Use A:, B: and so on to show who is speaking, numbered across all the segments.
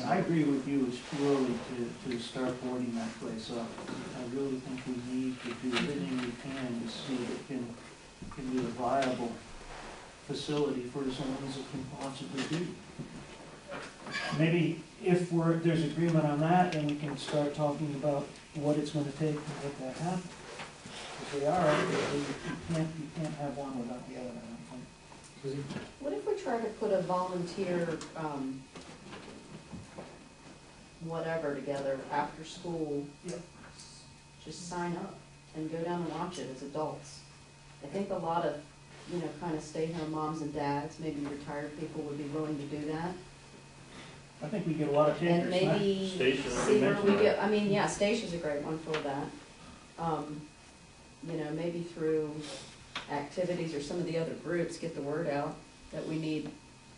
A: I agree with you, it's too early to start boarding that place up. I really think we need to do everything we can to see if it can be a viable facility for as long as it can possibly be. Maybe if there's agreement on that, then we can start talking about what it's going to take to make that happen. If they are, you can't have one without the other, I don't think.
B: What if we try to put a volunteer whatever together after school?
A: Yeah.
B: Just sign up and go down and watch it as adults. I think a lot of, kind of stay-home moms and dads, maybe retired people would be willing to do that.
A: I think we get a lot of takers.
B: And maybe see where we get, yeah, Stacia's a great one for that. Maybe through activities or some of the other groups, get the word out that we need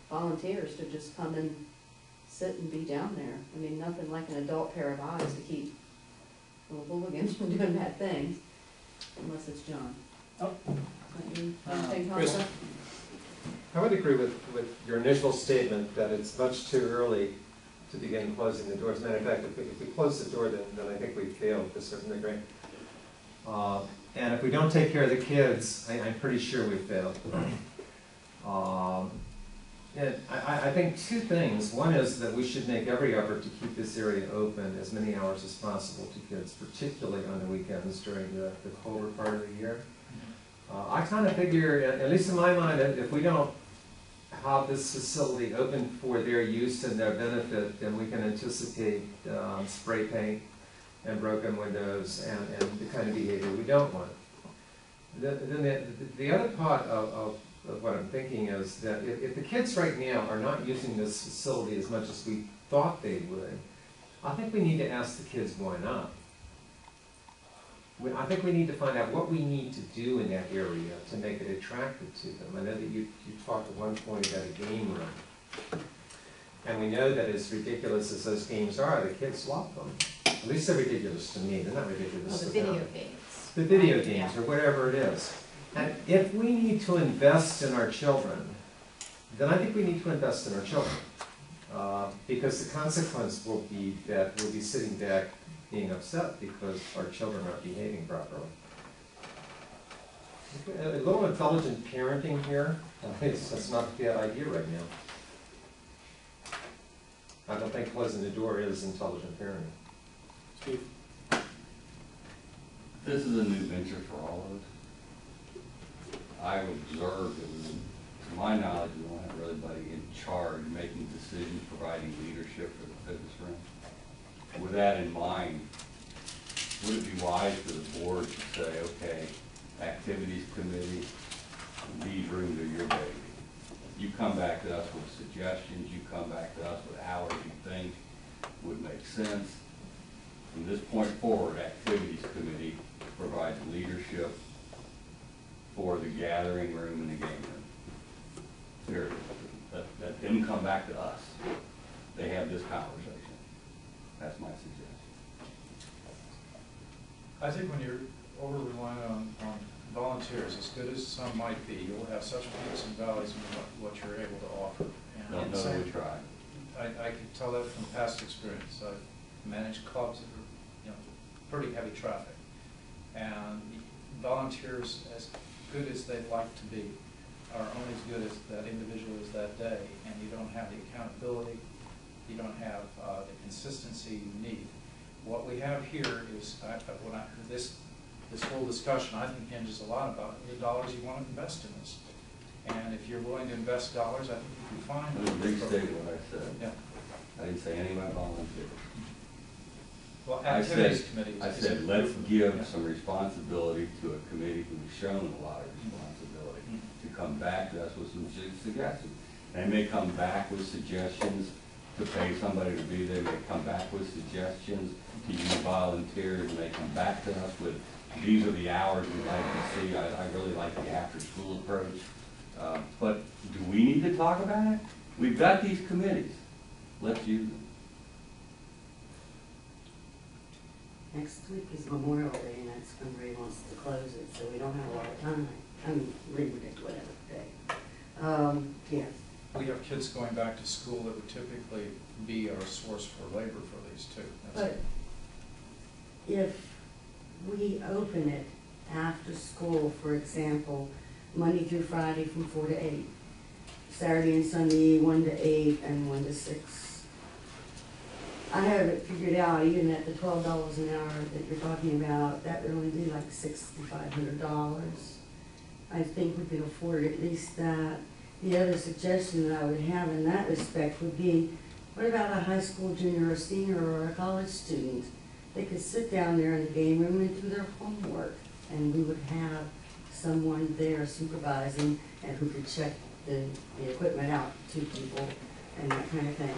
B: volunteers to just come and sit and be down there. Nothing like an adult pair of eyes to keep little hooligans from doing bad things, unless it's John.
A: Oh.
C: Chris, I would agree with your initial statement that it's much too early to begin closing the doors. As a matter of fact, if we close the door, then I think we've failed to a certain degree. And if we don't take care of the kids, I'm pretty sure we've failed. And I think two things. One is that we should make every effort to keep this area open as many hours as possible to kids, particularly on the weekends during the colder part of the year. I kind of figure, at least in my mind, that if we don't have this facility open for their use and their benefit, then we can anticipate spray paint and broken windows and the kind of behavior we don't want. Then the other part of what I'm thinking is that if the kids right now are not using this facility as much as we thought they would, I think we need to ask the kids why not. I think we need to find out what we need to do in that area to make it attractive to them. I know that you talked at one point about a game room. And we know that as ridiculous as those games are, the kids love them. At least they're ridiculous to me. They're not ridiculous to them.
B: The video games.
C: The video games, or whatever it is. And if we need to invest in our children, then I think we need to invest in our children. Because the consequence will be that we'll be sitting back being upset because our children aren't behaving properly. A little intelligent parenting here, that's not a bad idea right now. I don't think closing the door is intelligent parenting. Steve?
D: This is a new venture for all of us. I observed that, to my knowledge, we don't have anybody in charge making decisions, providing leadership for the fitness room. With that in mind, would it be wise for the board to say, okay, activities committee, these rooms are your baby. You come back to us with suggestions, you come back to us with hours you think would make sense. From this point forward, activities committee provides leadership for the gathering room and the game room. Period. That didn't come back to us. They have this conversation. That's my suggestion.
E: I think when you're over-reliant on volunteers, as good as some might be, you'll have such peaks and valleys in what you're able to offer. And
D: Don't know we try.
E: I can tell that from past experience. I've managed clubs that are, pretty heavy traffic. And volunteers, as good as they'd like to be, are only as good as that individual is that day. And you don't have the accountability, you don't have the consistency you need. What we have here is, this whole discussion, I think, hinges a lot about the dollars you want to invest in this. And if you're willing to invest dollars, I think you can find
D: Let me restate what I said.
E: Yeah.
D: I didn't say anything about volunteers.
E: Well,
D: I said let's give
E: yeah.
D: some responsibility to a committee who's shown a lot of responsibility to come back to us with some suggestions. They may come back with suggestions to pay somebody to be there. They may come back with suggestions to use volunteers. They come back to us with, these are the hours we'd like to see. I really like the after-school approach. But do we need to talk about it? We've got these committees. Let's use them.
F: Next week is Memorial Day, and that's when Ray wants to close it, so we don't have a lot of time. I mean, Labor Day, whatever day. Yes.
E: we have kids going back to school that would typically be our source for labor for these too. That's-
F: But if we open it after school, for example, Monday through Friday from 4 to 8, Saturday and Sunday 1 to 8 and 1 to 6, I have it figured out, even at the $12 an hour that you're talking about, that would only be like $6,500. I think we could afford at least that. The other suggestion that I would have in that respect would be, what about a high school junior or senior or a college student? They could sit down there in the game room and do their homework, and we would have someone there supervising and who could check the equipment out to people and that kind of thing.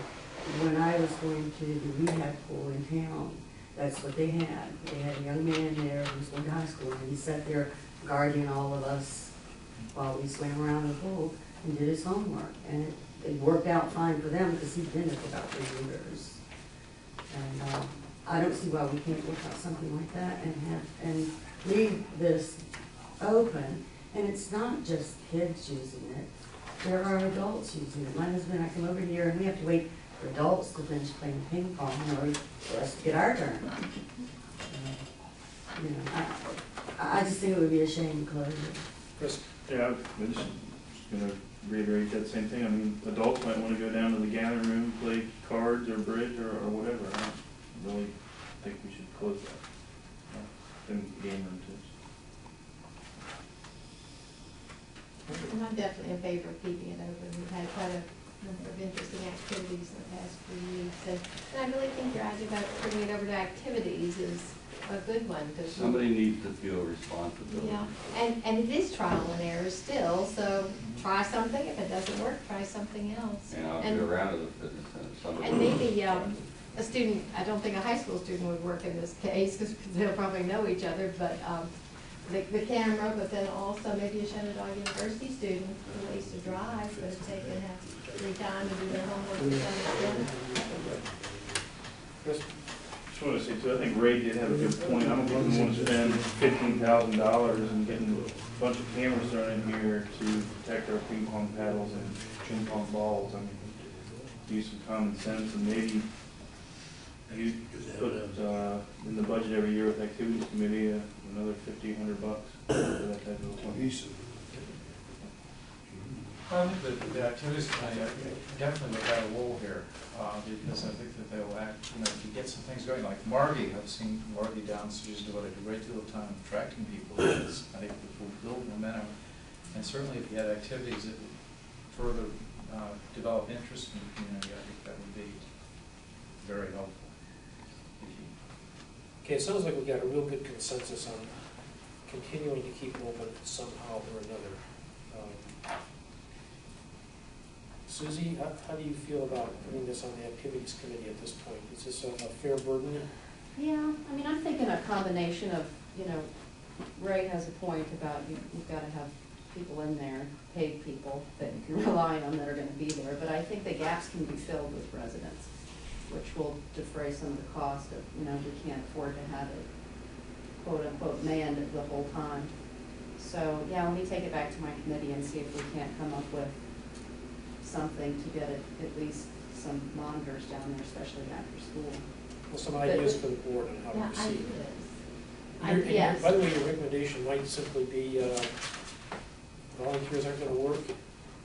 F: When I was going to the rehab pool in town, that's what they had. They had a young man there who was going to high school, and he sat there guarding all of us while we swam around the pool and did his homework. And it worked out fine for them because he'd been there for about 3 years. And I don't see why we can't work out something like that and leave this open. And it's not just kids using it. There are adults using it. My husband and I come over here and we have to wait for adults to finish playing ping pong in order for us to get our turn. You know, I just think it would be a shame to close it.
G: Chris? Yeah, I'm just gonna reiterate that same thing. I mean, adults might wanna go down to the gathering room, play cards or bridge or whatever. I don't really think we should close that. In the game room too.
H: And I'm definitely in favor of keeping it open. We've had quite a number of interesting activities in the past few weeks. And I really think your idea about bringing it over to activities is a good one.
D: Somebody needs to feel responsibility.
H: Yeah, and it is trial and error still, so try something. If it doesn't work, try something else.
D: And I'll go around to the fitness center. Somebody-
H: And maybe a student, I don't think a high school student would work in this case because they'll probably know each other, but the camera, but then also maybe a Shenandoah University student who needs to drive, but if they can have free time to do their homework.
G: Just want to say too, I think Ray did have a good point. I don't think we want to spend $15,000 and getting a bunch of cameras thrown in here to protect our ping pong paddles and ping pong balls. I mean, use some common sense and maybe you put in the budget every year with activities committee another $1,500 for that type of thing.
E: I think that the activities committee definitely would have a role here, because I think that they will act, you know, if you get some things going, like Margie, I've seen Margie down, so she's devoted a great deal of time attracting people. I think it will build momentum, and certainly if you had activities that would further develop interest in the community, I think that would be very helpful.
I: Okay, it sounds like we've got a real good consensus on continuing to keep them open somehow or another. Susie, how do you feel about putting this on the activities committee at this point? Is this a fair burden?
B: Yeah, I mean, I'm thinking a combination of, you know, Ray has a point about you've got to have people in there, paid people that you can rely on that are going to be there. But I think the gaps can be filled with residents, which will defray some of the cost of, you know, we can't afford to have it quote unquote manned the whole time. So yeah, let me take it back to my committee and see if we can't come up with something to get it, at least some monitors down there, especially after school.
I: Well, some ideas for the board on how to
H: Yeah,
I: proceed.
H: Yes.
I: By the way, your recommendation might simply be volunteers aren't going to work,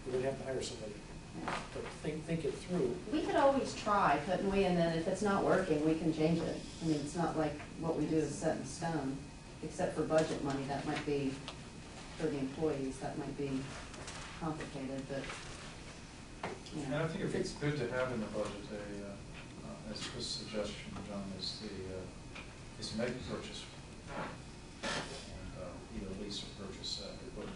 I: we're going to have to hire somebody.
B: Yeah.
I: But think it through.
B: We could always try, couldn't we? And then if it's not working, we can change it. I mean, it's not like what we do is set in stone, except for budget money. That might be, for the employees, that might be complicated, but, you know.
E: And I think it's good to have in the budget as Chris' suggestion, John, is make a purchase, and either lease or purchase equipment.